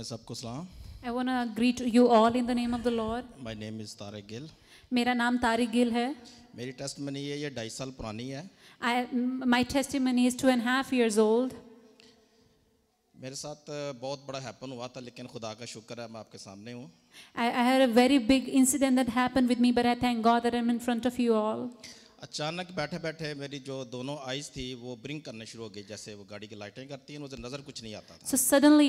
में सबको सलाम. I want to greet you all in the name of the Lord. My name is Tariq Gill. मेरा नाम तारिक गिल है. मेरी टेस्टमनी है, ये 2.5 साल पुरानी है. My testimony is 2.5 years old. मेरे साथ बहुत बड़ा हैपन हुआ था, लेकिन खुदा का शुक्र है मैं आपके सामने हूँ. I had a very big incident that happened with me, but I thank God that I'm in front of you all. अचानक बैठे बैठे मेरी जो दोनों आइज़ थी वो ब्लिंक करने शुरू हो गई, जैसे वो गाड़ी की लाइटें करती हैं, मुझे नज़र कुछ नहीं आता था. So suddenly,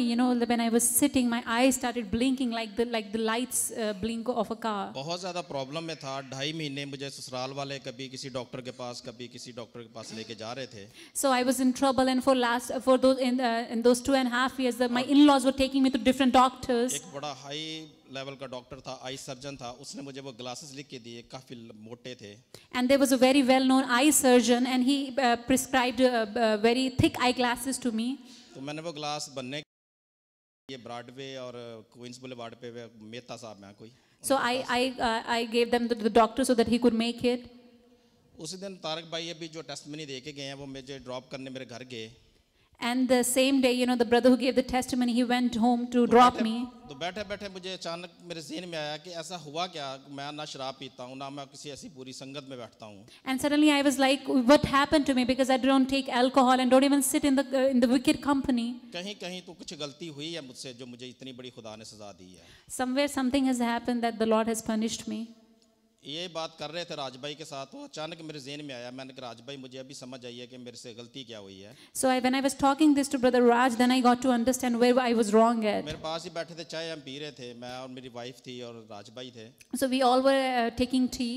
when I was sitting, my eyes started blinking like the lights blink of a car. बहुत ज़्यादा प्रॉब्लम में था. 2.5 महीने मुझे ससुराल वाले कभी किसी डॉक्टर के पास, कभी किसी डॉक्टर के पास लेके जा रहे थे. So I was in trouble, and for those in those 2.5 years, my in-laws were taking me to different doctors. एक बड़ा हाई लेवल का डॉक्टर था, आई सर्जन था, उसने मुझे वो ग्लासेस लिख के दिए, काफ़ी मोटे थे. And there was a very well-known eye surgeon, and he prescribed very thick eyeglasses to me. तो मैंने वो ग्लास बनने ये ब्रॉडवे और क्वींस बुलेवार्ड पे मेहता साहब हैं कोई. So I gave them to the doctor so that he could make it. उसी दिन तारक भाई अभी जो टेस्टमनी दे के गए हैं वो मुझे ड्रॉप करने मेरे घर गए. And the same day, the brother who gave the testimony, he went home to drop me. तो बैठे बैठे मुझे अचानक मेरे ज़हन में आया कि ऐसा हुआ क्या, मैं ना शराब पीता हूँ, ना मैं किसी ऐसी बुरी संगत में बैठता हूँ. And suddenly I was like, what happened to me? Because I don't take alcohol and don't even sit in the wicked company. कहीं कहीं तो कुछ गलती हुई है मुझसे जो मुझे इतनी बड़ी खुदा ने सजा दी है. Somewhere something has happened that the Lord has punished me. ये बात कर रहे थे राज भाई के साथ, तो अचानक मेरे ज़हन में आया. मैंने कहा राज भाई मुझे अभी समझ आई है कि मेरे से गलती क्या हुई है. So when I was talking this to brother Raj, then I got to understand where I was wrong at. मेरे पास ही बैठे थे, चाय हम पी रहे थे, मैं और मेरी वाइफ थी और राज भाई थे. So we all were taking tea.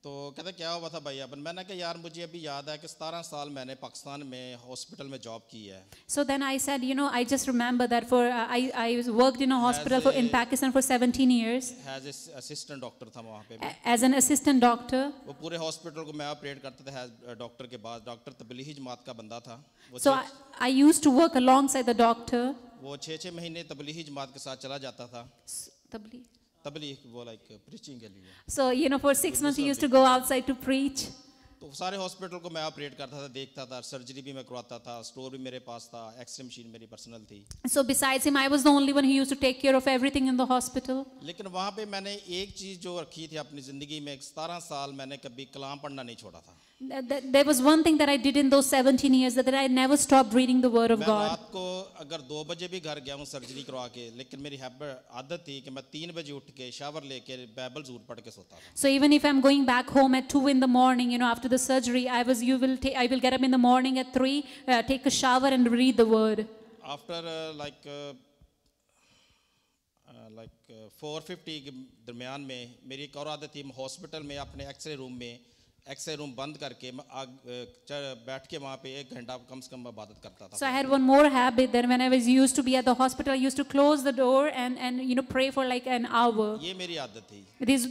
तो कहते क्या हुआ था भाई अपन. मैंने कहा यार मुझे अभी याद है कि 17 साल मैंने पाकिस्तान में हॉस्पिटल में जॉब की है. So then I said, I just remember that I worked in a hospital in Pakistan for 17 years. As an assistant doctor था वहाँ पे. As an assistant doctor. वो पूरे हॉस्पिटल को मैं ऑपरेट करता था. एज डॉक्टर के बाद डॉक्टर तबलीगी जमात का बंदा था. So I used to work alongside the doctor. वो 6 महीने तबलीगी जमात के साथ चला जाता था. तबलीग वो लाइक प्रीचिंग के लिए. So for 6 months he used to go outside to preach. तो सारे हॉस्पिटल को मैं ऑपरेट करता था, देखता था, सर्जरी भी मैं करवाता था, स्टोर भी मेरे पास था, एक्सरे मशीन मेरी पर्सनल थी. So besides him, I was the only one who used to take care of everything in the hospital. लेकिन वहाँ पे मैंने एक चीज़ जो रखी थी अपनी ज़िंदगी में, 17 साल मैंने कभी कलाम पढ़ना नहीं छोड़ा था. There was one thing that I did in those 17 years, that I never stopped reading the word of God. मैं रात को अगर 2 बजे भी घर गया हूँ सर्जरी करवा के, लेकिन मेरी आदत थी कि मैं 3 बजे उठ के शावर लेके बाइबल ज़रूर पढ़ के सोता था. So even if I'm going back home at 2 in the morning, after the surgery, I will get up in the morning at 3, take a shower and read the word. After like 4:50 के दरमियान में मेरी एक और आदत थी, hospital में अपने एक्सरे रूम बंद करके बैठ के वहाँ पे 1 घंटा कम से कम इबादत करता था. So I had one more habit that when I was used to be at the hospital, I used to close the door and pray for like an hour. ये मेरी आदत थी.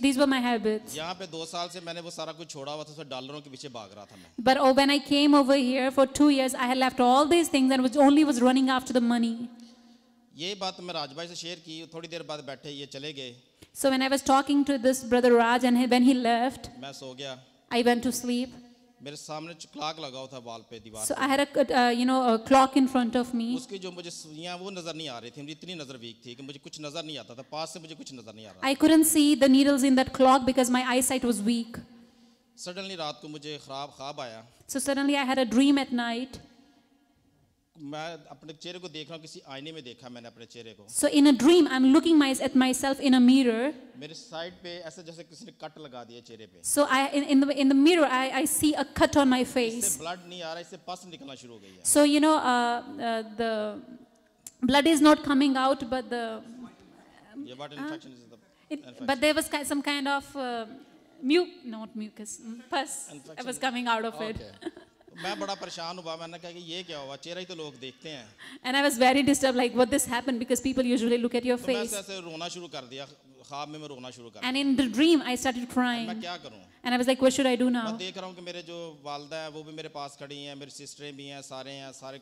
These were my habits. यहाँ पे 2 साल से मैंने वो सारा कुछ छोड़ा हुआ था, तो डॉलरों के पीछे भाग रहा था मैं. But when I came over here for 2 years, I had left all these things and was running after the money. ये बात मैं राज भाई से शेयर की. थोड़ी देर बाद बैठे ये चले गए. So when I was talking to this brother Raj, and when he left, मैं सो गया. I went to sleep. मेरे सामने क्लॉक लगा हुआ था वॉल पे, दीवार. So I had a clock in front of me. उसकी जो मुझे सुइयां वो नजर नहीं आ रही थी. मुझे इतनी नजर वीक थी कि मुझे कुछ नजर नहीं आता था. पास से मुझे कुछ नजर नहीं आ रहा. I couldn't see the needles in that clock because my eyesight was weak. Suddenly रात को मुझे ख्वाब आया. So suddenly I had a dream at night. मैं अपने चेहरे को देख रहा हूँ, किसी आईने में देखा मैंने अपने चेहरे को. So in a dream I'm looking at myself in a mirror. मेरे साइड पे ऐसे जैसे किसी ने कट लगा दिया चेहरे पे. So in the mirror I see a cut on my face. इससे ब्लड नहीं आ रहा, इससे पस निकलना शुरू हो गई है. So the blood is not coming out, but what infection is the infection? But there was some kind of not mucus, pus. It was coming out of it. मैं बड़ा परेशान हुआ. मैंने कहा कि ये क्या हुआ, चेहरा ही तो लोग देखते हैं. And I was very disturbed, like what this happened, because people usually look at your face. मैं ऐसे रोना शुरू कर दिया. ख्वाब में मैं रोना शुरू कर दिया. And in the dream I started crying. मैं क्या करूं? And I was like, what should I do now? मैं देख रहा हूं कि मेरे जो वालिदा है वो भी मेरे पास खड़ी हैं, मेरी सिस्टरें भी हैं, सारे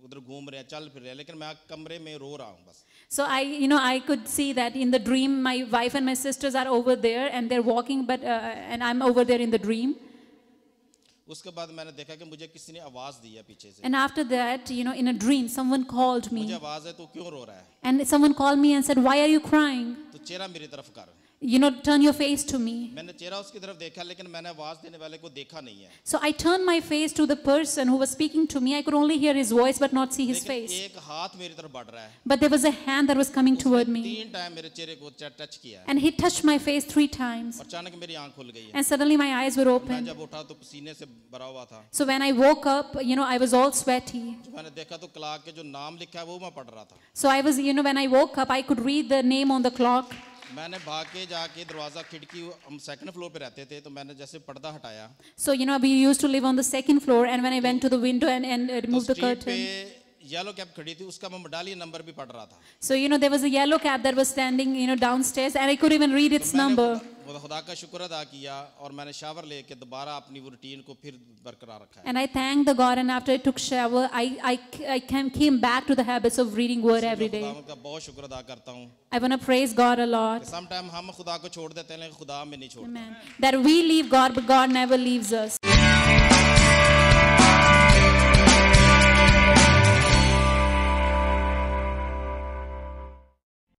उधर घूम रहे हैं, चल फिर रहे हैं, लेकिन मैं कमरे में रो रहा हूं बस. So I could see that in the dream my wife and my sisters are over there and they're walking, but and I'm over there in the dream. उसके बाद मैंने देखा कि मुझे किसी ने आवाज दी है पीछे से, And after that, in a dream, someone called मुझे me. आवाज है, तू क्यों रो रहा है? And someone called me and said, "Why are you crying? तो चेहरा मेरी तरफ कर। Turn your face to me." मैंने चेहरा उसकी तरफ देखा, लेकिन मैंने आवाज देने वाले को देखा नहीं है। So I turned my face to the person who was speaking to me. I could only hear his voice but not see his लेकिन face. एक हाथ मेरी तरफ बढ़ रहा है, But there was a hand that was coming toward me. 3 time मेरे चेहरे को टच किया है, And he touched my face 3 times. और अचानक मेरी आंख खुल गई है। And suddenly my eyes were मैं open. जब उठा तो पसीने से भरा हुआ था। So when I woke up, I was all sweaty. जो मैंने देखा तो क्लॉक के जो नाम लिखा है वो मैं पढ़ रहा था। So I was, when I woke up, I could read the name on the clock. मैंने भाग के जाके दरवाजा खिड़की, हम 2nd फ्लोर पे रहते थे, तो मैंने जैसे पर्दा हटाया So, we used to live on the 2nd floor, and when I went to the window and तो removed the स्ट्रीट curtain. पे येलो कैब खड़ी थी, उसका मैं मेडालियन नंबर भी पढ़ रहा था। So, there was a yellow cab that was standing, downstairs, and I could even read its मैंने number. खुदा का शुक्र अदा किया, और मैंने शावर लेके दोबारा अपनी वो रूटीन को फिर बरकरार रखा है। And I thanked the God, and after I took shower, I came back to the habits of reading word every day. खुदा का बहुत शुक्र अदा करता हूँ। I want to praise God a lot. Sometime हम खुदा को छोड़ देते हैं, लेकिन खुदा हमें नहीं छोड़ता। Amen. That we leave God, but God never leaves us.